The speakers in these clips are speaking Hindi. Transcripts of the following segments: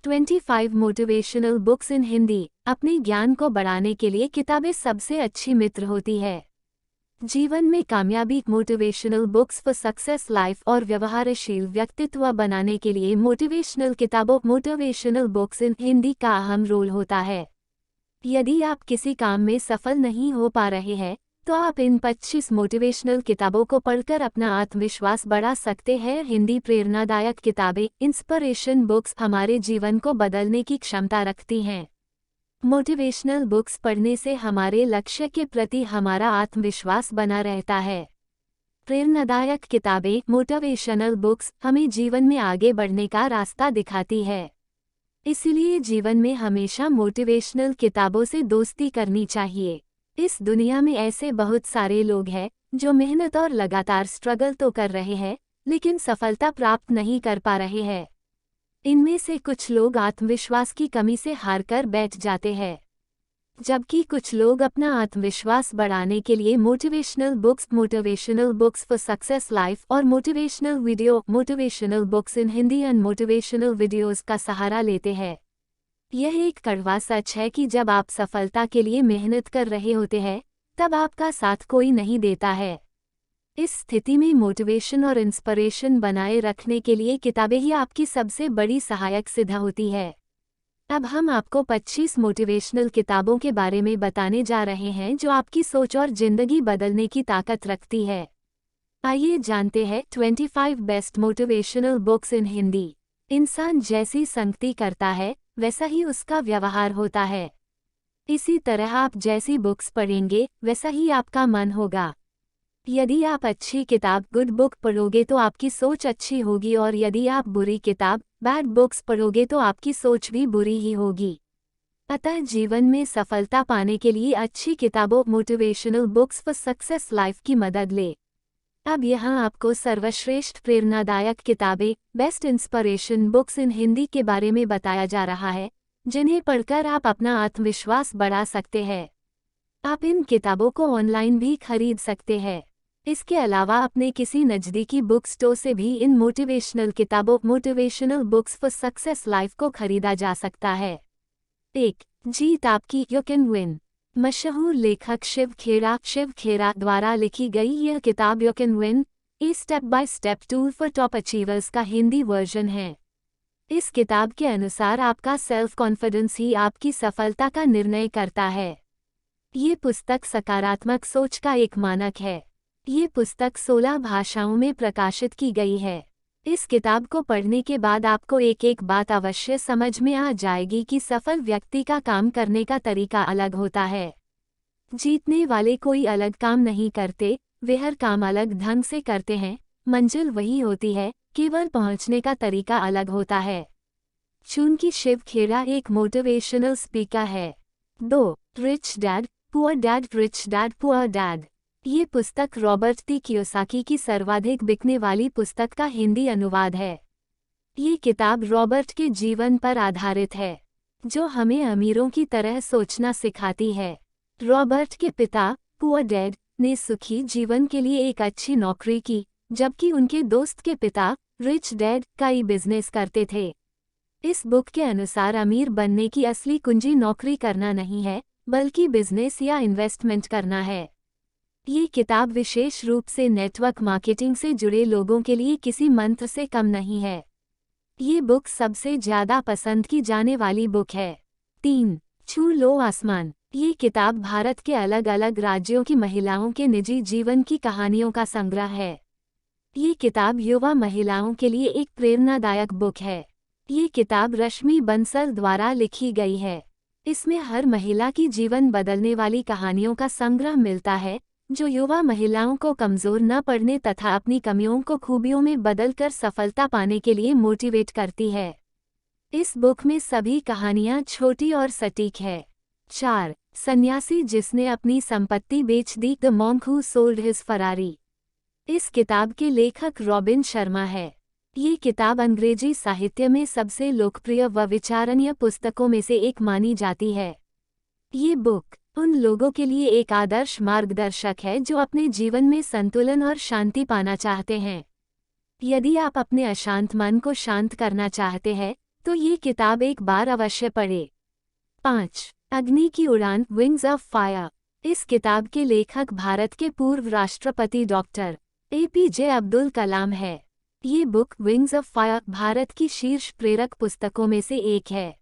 25 मोटिवेशनल बुक्स इन हिंदी। अपने ज्ञान को बढ़ाने के लिए किताबें सबसे अच्छी मित्र होती है। जीवन में कामयाबी। Motivational books for success life और व्यवहारशील व्यक्तित्व बनाने के लिए मोटिवेशनल किताबों मोटिवेशनल बुक्स इन हिंदी का अहम रोल होता है। यदि आप किसी काम में सफल नहीं हो पा रहे हैं तो आप इन 25 मोटिवेशनल किताबों को पढ़कर अपना आत्मविश्वास बढ़ा सकते हैं। हिंदी प्रेरणादायक किताबें इंस्पिरेशन बुक्स हमारे जीवन को बदलने की क्षमता रखती हैं। मोटिवेशनल बुक्स पढ़ने से हमारे लक्ष्य के प्रति हमारा आत्मविश्वास बना रहता है। प्रेरणादायक किताबें मोटिवेशनल बुक्स हमें जीवन में आगे बढ़ने का रास्ता दिखाती है। इसलिए जीवन में हमेशा मोटिवेशनल किताबों से दोस्ती करनी चाहिए। इस दुनिया में ऐसे बहुत सारे लोग हैं जो मेहनत और लगातार स्ट्रगल तो कर रहे हैं लेकिन सफलता प्राप्त नहीं कर पा रहे हैं। इनमें से कुछ लोग आत्मविश्वास की कमी से हार कर बैठ जाते हैं, जबकि कुछ लोग अपना आत्मविश्वास बढ़ाने के लिए motivational books for success life और motivational books in Hindi and motivational videos का सहारा लेते हैं। यह एक कड़वा सच है कि जब आप सफलता के लिए मेहनत कर रहे होते हैं तब आपका साथ कोई नहीं देता है। इस स्थिति में मोटिवेशन और इंस्पिरेशन बनाए रखने के लिए किताबें ही आपकी सबसे बड़ी सहायक सिद्ध होती है। अब हम आपको 25 मोटिवेशनल किताबों के बारे में बताने जा रहे हैं जो आपकी सोच और जिंदगी बदलने की ताकत रखती है। आइए जानते हैं 25 best motivational books in Hindi. इंसान जैसी संगति करता है वैसा ही उसका व्यवहार होता है। इसी तरह आप जैसी बुक्स पढ़ेंगे वैसा ही आपका मन होगा। यदि आप अच्छी किताब गुड बुक पढ़ोगे तो आपकी सोच अच्छी होगी और यदि आप बुरी किताब बैड बुक्स पढ़ोगे तो आपकी सोच भी बुरी ही होगी। अतः जीवन में सफलता पाने के लिए अच्छी किताबों motivational books for success life की मदद ले। अब यहाँ आपको सर्वश्रेष्ठ प्रेरणादायक किताबें best inspiration books in Hindi के बारे में बताया जा रहा है, जिन्हें पढ़कर आप अपना आत्मविश्वास बढ़ा सकते हैं। आप इन किताबों को ऑनलाइन भी खरीद सकते हैं। इसके अलावा अपने किसी नज़दीकी बुक स्टोर से भी इन मोटिवेशनल किताबों motivational books for success life को खरीदा जा सकता है। 1. जीत आपकी, यू कैन विन। मशहूर लेखक शिव खेरा द्वारा लिखी गई यह किताब you can win a step by step tool for top achievers का हिंदी वर्जन है। इस किताब के अनुसार आपका सेल्फ कॉन्फिडेंस ही आपकी सफलता का निर्णय करता है। ये पुस्तक सकारात्मक सोच का एक मानक है। ये पुस्तक 16 भाषाओं में प्रकाशित की गई है। इस किताब को पढ़ने के बाद आपको एक एक बात अवश्य समझ में आ जाएगी कि सफल व्यक्ति का काम करने का तरीका अलग होता है। जीतने वाले कोई अलग काम नहीं करते, वे हर काम अलग ढंग से करते हैं। मंजिल वही होती है, केवल पहुंचने का तरीका अलग होता है। चूंकि शिव खेरा एक मोटिवेशनल स्पीकर है। 2. Rich dad poor dad. ये पुस्तक रॉबर्ट टी कियोसाकी की सर्वाधिक बिकने वाली पुस्तक का हिंदी अनुवाद है। ये किताब रॉबर्ट के जीवन पर आधारित है, जो हमें अमीरों की तरह सोचना सिखाती है। रॉबर्ट के पिता पुअर डैड ने सुखी जीवन के लिए एक अच्छी नौकरी की, जबकि उनके दोस्त के पिता रिच डैड कई बिजनेस करते थे। इस बुक के अनुसार अमीर बनने की असली कुंजी नौकरी करना नहीं है, बल्कि बिजनेस या इन्वेस्टमेंट करना है। ये किताब विशेष रूप से नेटवर्क मार्केटिंग से जुड़े लोगों के लिए किसी मंत्र से कम नहीं है। ये बुक सबसे ज्यादा पसंद की जाने वाली बुक है। 3. छू लो आसमान। ये किताब भारत के अलग अलग राज्यों की महिलाओं के निजी जीवन की कहानियों का संग्रह है। ये किताब युवा महिलाओं के लिए एक प्रेरणादायक बुक है। ये किताब रश्मि बंसल द्वारा लिखी गई है। इसमें हर महिला की जीवन बदलने वाली कहानियों का संग्रह मिलता है, जो युवा महिलाओं को कमजोर न पड़ने तथा अपनी कमियों को खूबियों में बदलकर सफलता पाने के लिए मोटिवेट करती है। इस बुक में सभी कहानियां छोटी और सटीक है। 4. सन्यासी जिसने अपनी संपत्ति बेच दी, the monk who sold his Ferrari. इस किताब के लेखक रॉबिन शर्मा है। ये किताब अंग्रेजी साहित्य में सबसे लोकप्रिय व विचारणीय पुस्तकों में से एक मानी जाती है। ये बुक उन लोगों के लिए एक आदर्श मार्गदर्शक है जो अपने जीवन में संतुलन और शांति पाना चाहते हैं। यदि आप अपने अशांत मन को शांत करना चाहते हैं तो ये किताब एक बार अवश्य पढ़े। 5. अग्नि की उड़ान, विंग्स ऑफ फायर। इस किताब के लेखक भारत के पूर्व राष्ट्रपति डॉक्टर APJ अब्दुल कलाम है। ये book wings of fire Bharat की शीर्ष प्रेरक पुस्तकों में से एक है।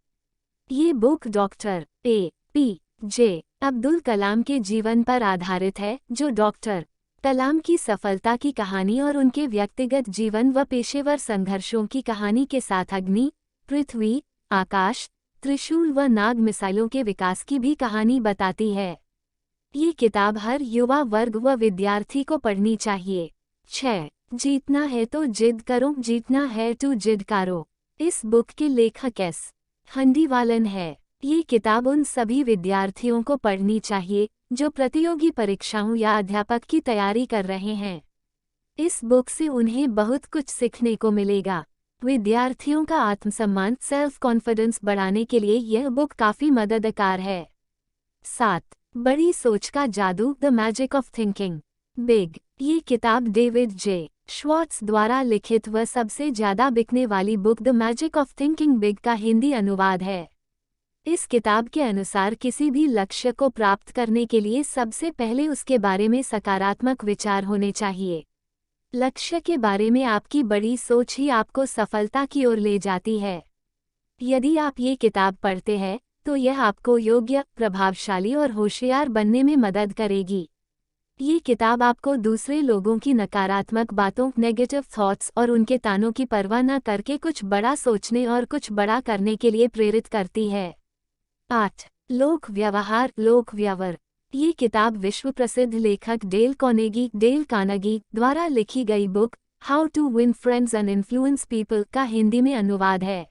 ये book doctor APJ Abdul Kalam के जीवन पर आधारित है, जो डॉक्टर कलाम की सफलता की कहानी और उनके व्यक्तिगत जीवन व पेशेवर संघर्षों की कहानी के साथ अग्नि, पृथ्वी, आकाश, त्रिशूल व नाग मिसाइलों के विकास की भी कहानी बताती है। ये किताब हर युवा वर्ग व विद्यार्थी को पढ़नी चाहिए। 6. जीतना है तो जिद करो, जीतना है तो जिद करो। इस बुक के लेखक S. हंडीवालन है। ये किताब उन सभी विद्यार्थियों को पढ़नी चाहिए जो प्रतियोगी परीक्षाओं या अध्यापक की तैयारी कर रहे हैं। इस बुक से उन्हें बहुत कुछ सीखने को मिलेगा। विद्यार्थियों का आत्मसम्मान, सेल्फ कॉन्फिडेंस बढ़ाने के लिए यह बुक काफ़ी मददगार है। 7. बड़ी सोच का जादू, the magic of thinking big. ये किताब डेविड J. श्वार्ट्ज द्वारा लिखित व सबसे ज़्यादा बिकने वाली book the magic of thinking big का हिंदी अनुवाद है। इस किताब के अनुसार किसी भी लक्ष्य को प्राप्त करने के लिए सबसे पहले उसके बारे में सकारात्मक विचार होने चाहिए। लक्ष्य के बारे में आपकी बड़ी सोच ही आपको सफलता की ओर ले जाती है। यदि आप ये किताब पढ़ते हैं तो यह आपको योग्य, प्रभावशाली और होशियार बनने में मदद करेगी। ये किताब आपको दूसरे लोगों की नकारात्मक बातों, नेगेटिव थॉट्स और उनके तानों की परवाह न करके कुछ बड़ा सोचने और कुछ बड़ा करने के लिए प्रेरित करती है। 8. लोक व्यवहार, लोक व्यवहार। ये किताब विश्व प्रसिद्ध लेखक डेल कार्नेगी द्वारा लिखी गई book how to win friends and influence people का हिंदी में अनुवाद है।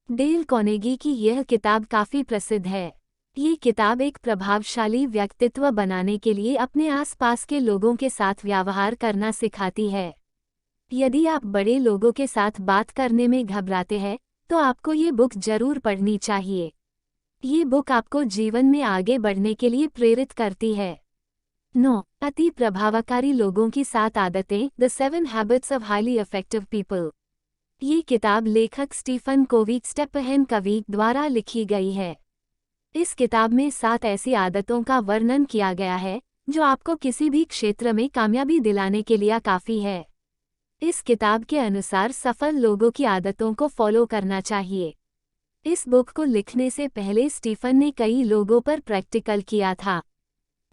डेल कार्नेगी की यह किताब काफ़ी प्रसिद्ध है। ये किताब एक प्रभावशाली व्यक्तित्व बनाने के लिए अपने आसपास के लोगों के साथ व्यवहार करना सिखाती है। यदि आप बड़े लोगों के साथ बात करने में घबराते हैं तो आपको ये बुक जरूर पढ़नी चाहिए। ये बुक आपको जीवन में आगे बढ़ने के लिए प्रेरित करती है। 9. अति प्रभावकारी लोगों की 7 आदतें, the 7 habits of highly effective people. ये किताब लेखक स्टीफन कोवी द्वारा लिखी गई है। इस किताब में 7 ऐसी आदतों का वर्णन किया गया है जो आपको किसी भी क्षेत्र में कामयाबी दिलाने के लिए काफ़ी है। इस किताब के अनुसार सफल लोगों की आदतों को फॉलो करना चाहिए। इस बुक को लिखने से पहले स्टीफन ने कई लोगों पर प्रैक्टिकल किया था।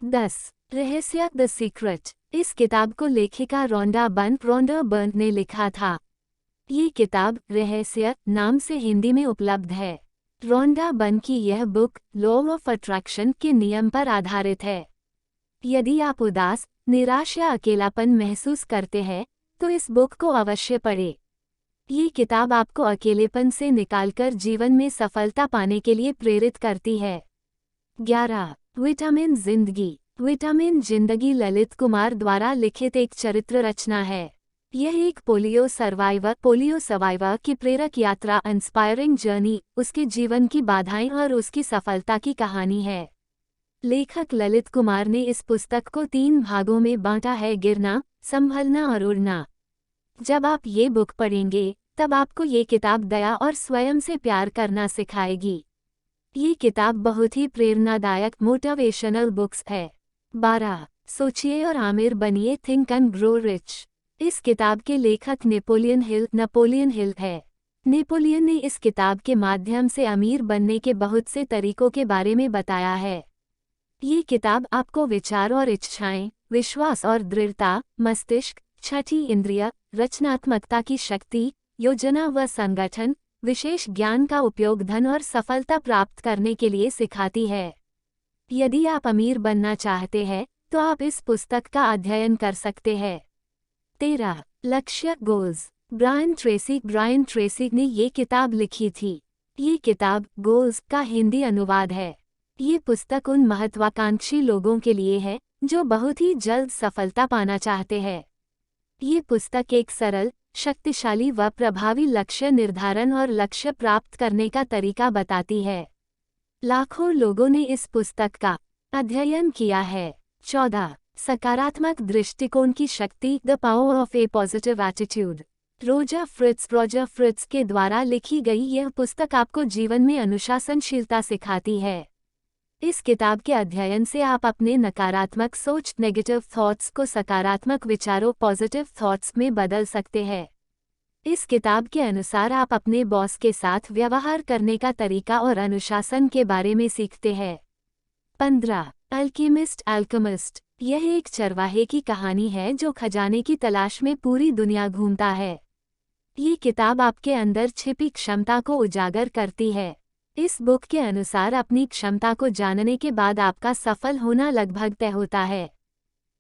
10. रहस्य, द सीक्रेट। इस किताब को लेखिका रोंडा बर्न ने लिखा था। ये किताब रहस्य नाम से हिंदी में उपलब्ध है। रोंडा बर्न की यह बुक लॉ ऑफ अट्रैक्शन के नियम पर आधारित है। यदि आप उदास, निराश या अकेलापन महसूस करते हैं तो इस बुक को अवश्य पढ़ें। ये किताब आपको अकेलेपन से निकालकर जीवन में सफलता पाने के लिए प्रेरित करती है। 11. विटामिन जिंदगी। विटामिन जिंदगी ललित कुमार द्वारा लिखित एक चरित्र रचना है। यह एक पोलियो सर्वाइवर की प्रेरक यात्रा, इंस्पायरिंग जर्नी, उसके जीवन की बाधाएं और उसकी सफलता की कहानी है। लेखक ललित कुमार ने इस पुस्तक को 3 भागों में बांटा है, गिरना, संभलना और उड़ना। जब आप ये बुक पढ़ेंगे तब आपको ये किताब दया और स्वयं से प्यार करना सिखाएगी। ये किताब बहुत ही प्रेरणादायक मोटिवेशनल बुक्स है। 12. सोचिए और आमिर बनिए, थिंक एंड ग्रो रिच। इस किताब के लेखक नेपोलियन हिल है। नेपोलियन ने इस किताब के माध्यम से अमीर बनने के बहुत से तरीकों के बारे में बताया है। ये किताब आपको विचार और इच्छाएं, विश्वास और दृढ़ता, मस्तिष्क, छठी इंद्रिय, रचनात्मकता की शक्ति, योजना व संगठन, विशेष ज्ञान का उपयोग धन और सफलता प्राप्त करने के लिए सिखाती है। यदि आप अमीर बनना चाहते हैं तो आप इस पुस्तक का अध्ययन कर सकते हैं। 13. लक्ष्य, गोल्स। ब्रायन ट्रेसी ने ये किताब लिखी थी। ये किताब गोल्स का हिंदी अनुवाद है। ये पुस्तक उन महत्वाकांक्षी लोगों के लिए है जो बहुत ही जल्द सफलता पाना चाहते हैं। ये पुस्तक एक सरल, शक्तिशाली व प्रभावी लक्ष्य निर्धारण और लक्ष्य प्राप्त करने का तरीका बताती है। लाखों लोगों ने इस पुस्तक का अध्ययन किया है। 14. सकारात्मक दृष्टिकोण की शक्ति, the power of A positive attitude. Roger Fritz के द्वारा लिखी गई यह पुस्तक आपको जीवन में अनुशासनशीलता सिखाती है। इस किताब के अध्ययन से आप अपने नकारात्मक सोच नेगेटिव थॉट्स को सकारात्मक विचारों पॉजिटिव थॉट्स में बदल सकते हैं। इस किताब के अनुसार आप अपने बॉस के साथ व्यवहार करने का तरीका और अनुशासन के बारे में सीखते हैं। 15 अल्केमिस्ट। यह एक चरवाहे की कहानी है जो खजाने की तलाश में पूरी दुनिया घूमता है। ये किताब आपके अंदर छिपी क्षमता को उजागर करती है। इस बुक के अनुसार अपनी क्षमता को जानने के बाद आपका सफल होना लगभग तय होता है।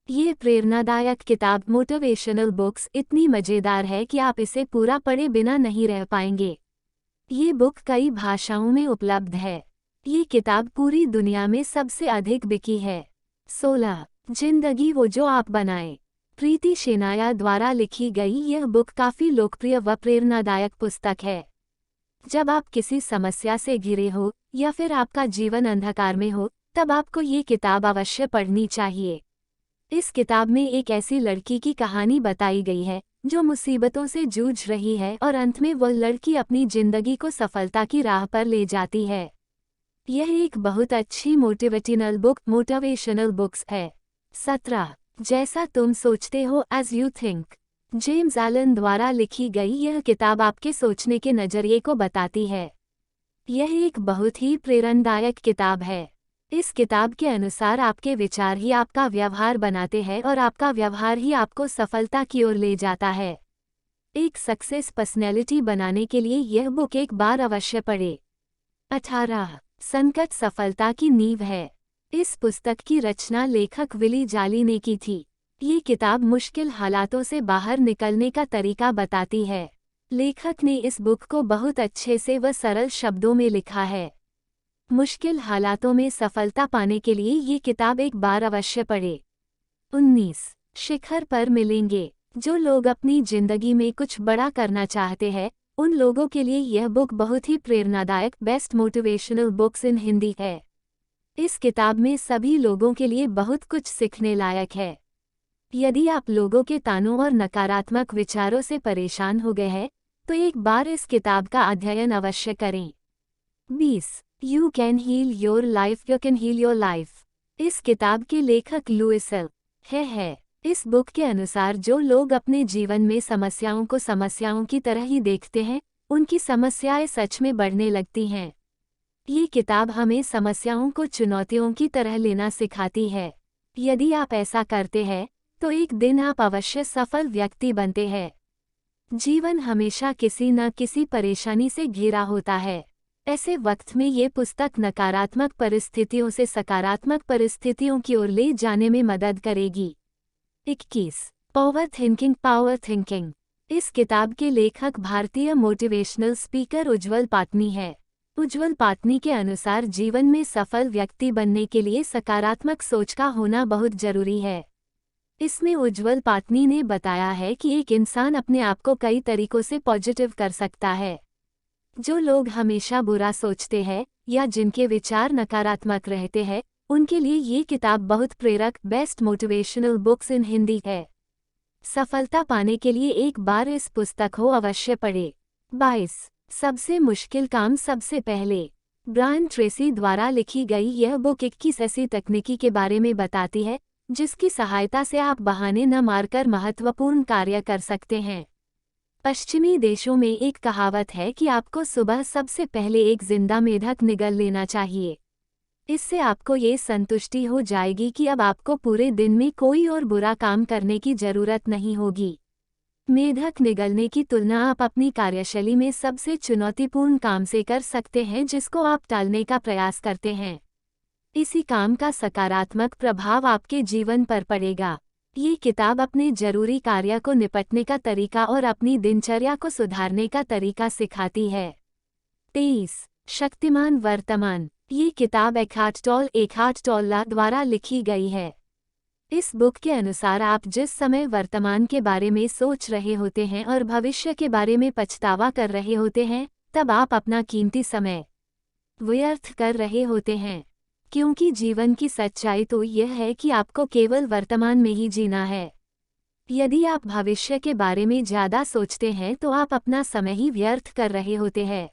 ये प्रेरणादायक किताब मोटिवेशनल बुक्स इतनी मज़ेदार है कि आप इसे पूरा पढ़े बिना नहीं रह पाएंगे। ये बुक कई भाषाओं में उपलब्ध है। ये किताब पूरी दुनिया में सबसे अधिक बिकी है। 16 जिंदगी वो जो आप बनाएं। प्रीति शेनाया द्वारा लिखी गई यह बुक काफ़ी लोकप्रिय व प्रेरणादायक पुस्तक है। जब आप किसी समस्या से घिरे हो या फिर आपका जीवन अंधकार में हो, तब आपको ये किताब अवश्य पढ़नी चाहिए। इस किताब में एक ऐसी लड़की की कहानी बताई गई है जो मुसीबतों से जूझ रही है और अंत में वह लड़की अपनी जिंदगी को सफलता की राह पर ले जाती है। यह एक बहुत अच्छी मोटिवेशनल बुक्स है। 17 जैसा तुम सोचते हो as you think. James Allen द्वारा लिखी गई यह किताब आपके सोचने के नज़रिए को बताती है। यह एक बहुत ही प्रेरणादायक किताब है। इस किताब के अनुसार आपके विचार ही आपका व्यवहार बनाते हैं और आपका व्यवहार ही आपको सफलता की ओर ले जाता है। एक सक्सेस पर्सनैलिटी बनाने के लिए यह बुक एक बार अवश्य पढ़ें। 18 संकट सफलता की नींव है। इस पुस्तक की रचना लेखक विली जाली ने की थी। ये किताब मुश्किल हालातों से बाहर निकलने का तरीका बताती है। लेखक ने इस बुक को बहुत अच्छे से व सरल शब्दों में लिखा है। मुश्किल हालातों में सफलता पाने के लिए ये किताब एक बार अवश्य पढ़ें। 19 शिखर पर मिलेंगे। जो लोग अपनी जिंदगी में कुछ बड़ा करना चाहते हैं, उन लोगों के लिए यह बुक बहुत ही प्रेरणादायक best motivational books in Hindi है। इस किताब में सभी लोगों के लिए बहुत कुछ सीखने लायक है। यदि आप लोगों के तानों और नकारात्मक विचारों से परेशान हो गए हैं, तो एक बार इस किताब का अध्ययन अवश्य करें। 20 you can heal your life. You can heal your life. इस किताब के लेखक लुइस एल है। इस बुक के अनुसार जो लोग अपने जीवन में समस्याओं को समस्याओं की तरह ही देखते हैं, उनकी समस्याएं सच में बढ़ने लगती हैं। ये किताब हमें समस्याओं को चुनौतियों की तरह लेना सिखाती है। यदि आप ऐसा करते हैं, तो एक दिन आप अवश्य सफल व्यक्ति बनते हैं। जीवन हमेशा किसी न किसी परेशानी से घिरा होता है। ऐसे वक्त में ये पुस्तक नकारात्मक परिस्थितियों से सकारात्मक परिस्थितियों की ओर ले जाने में मदद करेगी। 21 पावर थिंकिंग। इस किताब के लेखक भारतीय मोटिवेशनल स्पीकर उज्ज्वल पाटनी है। उज्ज्वल पाटनी के अनुसार जीवन में सफल व्यक्ति बनने के लिए सकारात्मक सोच का होना बहुत जरूरी है। इसमें उज्ज्वल पाटनी ने बताया है कि एक इंसान अपने आप को कई तरीकों से पॉजिटिव कर सकता है। जो लोग हमेशा बुरा सोचते हैं या जिनके विचार नकारात्मक रहते हैं, उनके लिए ये किताब बहुत प्रेरक best motivational books in Hindi है। सफलता पाने के लिए एक बार इस पुस्तक को अवश्य पढ़ें। 22 सबसे मुश्किल काम सबसे पहले। ब्रायन ट्रेसी द्वारा लिखी गई यह बुक 21 ऐसी तकनीकी के बारे में बताती है जिसकी सहायता से आप बहाने न मारकर महत्वपूर्ण कार्य कर सकते हैं। पश्चिमी देशों में एक कहावत है कि आपको सुबह सबसे पहले एक जिंदा मेढक निगल लेना चाहिए। इससे आपको ये संतुष्टि हो जाएगी कि अब आपको पूरे दिन में कोई और बुरा काम करने की जरूरत नहीं होगी। मेढक निगलने की तुलना आप अपनी कार्यशैली में सबसे चुनौतीपूर्ण काम से कर सकते हैं जिसको आप टालने का प्रयास करते हैं। इसी काम का सकारात्मक प्रभाव आपके जीवन पर पड़ेगा। ये किताब अपने जरूरी कार्य को निपटने का तरीका और अपनी दिनचर्या को सुधारने का तरीका सिखाती है। 23 शक्तिमान वर्तमान। ये किताब एखार्ट टोल्ला द्वारा लिखी गई है। इस बुक के अनुसार आप जिस समय वर्तमान के बारे में सोच रहे होते हैं और भविष्य के बारे में पछतावा कर रहे होते हैं, तब आप अपना कीमती समय व्यर्थ कर रहे होते हैं। क्योंकि जीवन की सच्चाई तो यह है कि आपको केवल वर्तमान में ही जीना है। यदि आप भविष्य के बारे में ज़्यादा सोचते हैं तो आप अपना समय ही व्यर्थ कर रहे होते हैं।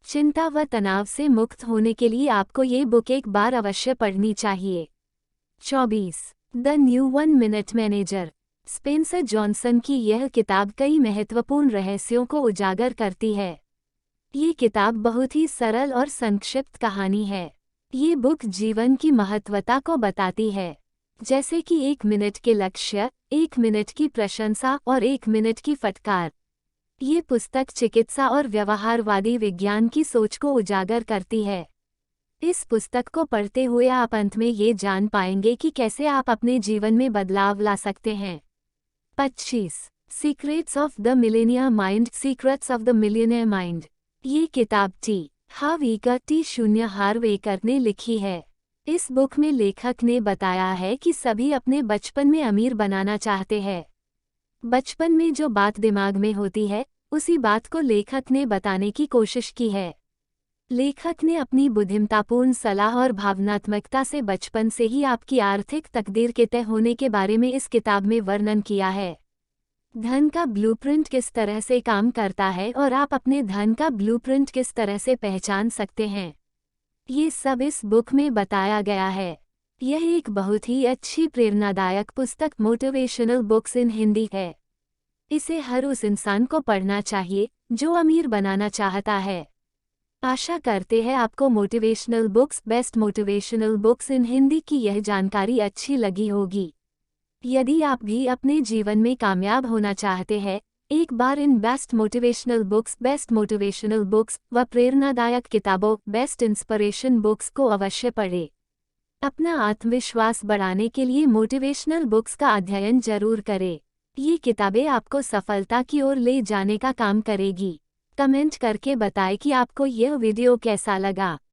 चिंता व तनाव से मुक्त होने के लिए आपको ये बुक एक बार अवश्य पढ़नी चाहिए। 24 the new 1 minute manager. Spencer Johnson की यह किताब कई महत्वपूर्ण रहस्यों को उजागर करती है। ये किताब बहुत ही सरल और संक्षिप्त कहानी है। ये बुक जीवन की महत्वता को बताती है, जैसे कि 1 मिनट के लक्ष्य, 1 मिनट की प्रशंसा और 1 मिनट की फटकार। ये पुस्तक चिकित्सा और व्यवहारवादी विज्ञान की सोच को उजागर करती है। इस पुस्तक को पढ़ते हुए आप अंत में ये जान पाएंगे कि कैसे आप अपने जीवन में बदलाव ला सकते हैं। 25 secrets of the Millionaire mind. Secrets of the millionaire mind. ये किताब टी हार्वेकर ने लिखी है। इस बुक में लेखक ने बताया है कि सभी अपने बचपन में अमीर बनाना चाहते हैं। बचपन में जो बात दिमाग में होती है, उसी बात को लेखक ने बताने की कोशिश की है। लेखक ने अपनी बुद्धिमत्तापूर्ण सलाह और भावनात्मकता से बचपन से ही आपकी आर्थिक तकदीर के तय होने के बारे में इस किताब में वर्णन किया है। धन का ब्लूप्रिंट किस तरह से काम करता है और आप अपने धन का ब्लूप्रिंट किस तरह से पहचान सकते हैं, ये सब इस बुक में बताया गया है। यह एक बहुत ही अच्छी प्रेरणादायक पुस्तक मोटिवेशनल बुक्स इन हिंदी है। इसे हर उस इंसान को पढ़ना चाहिए जो अमीर बनाना चाहता है। आशा करते हैं आपको motivational books, best motivational books in Hindi की यह जानकारी अच्छी लगी होगी। यदि आप भी अपने जीवन में कामयाब होना चाहते हैं, एक बार इन बेस्ट मोटिवेशनल बुक्स व प्रेरणादायक किताबों बेस्ट इंस्पिरेशन बुक्स को अवश्य पढ़ें। अपना आत्मविश्वास बढ़ाने के लिए मोटिवेशनल बुक्स का अध्ययन जरूर करें। ये किताबें आपको सफलता की ओर ले जाने का काम करेगी। कमेंट करके बताएं कि आपको यह वीडियो कैसा लगा।